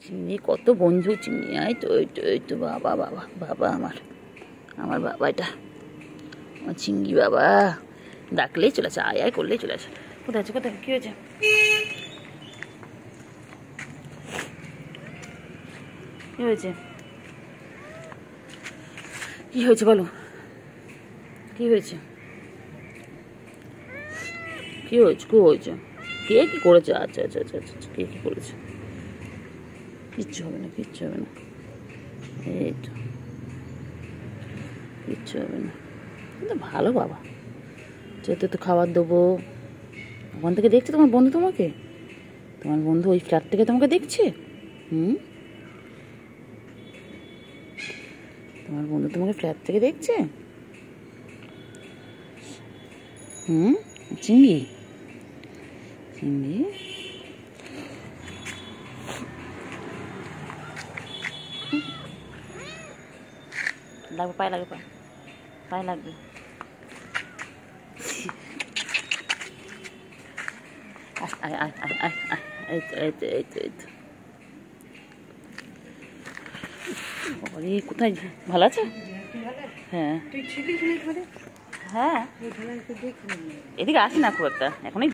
চিংড়ি কত বন্ধু, চিংড়ি এই তো এই তো এই তো বাবা বাবা বাবা আমার বাবা, এটা আমার চিংড়ি বাবা। ডাকলেই চলে আসে, আয় আয় করলেই চলে আসে। কোথায় আছে, কোথায়, কি হয়েছে? কি হয়েছে, কি হয়েছে বলো, কি হয়েছে, কি হয়েছে, কি হয়েছে? কে কি করেছে? আচ্ছা আচ্ছা আচ্ছা আচ্ছা, কে কি করেছে? কিচ্ছু হবে না, কিচ্ছু হবে না, এই তো কিচ্ছু হবে না। কিন্তু ভালো বাবা, যেহেতু তো খাবার দেবো। ওখান থেকে দেখছে তোমার বন্ধু, তোমার বন্ধু ওই ফ্ল্যাট থেকে তোমাকে দেখছে। তোমার বন্ধু তোমাকে ফ্ল্যাট থেকে দেখছে। চিংড়ি, চিংড়ি লাগবে, পায়ে লাগবে, পায়ে লাগবে। আয় আয় আয় আয় আয়, এই তো এই তো এই তো এই তো। আরে কোথায়, ভালো আছে? হ্যাঁ হ্যাঁ, এদিকে আসি না খুব একটা এখনই।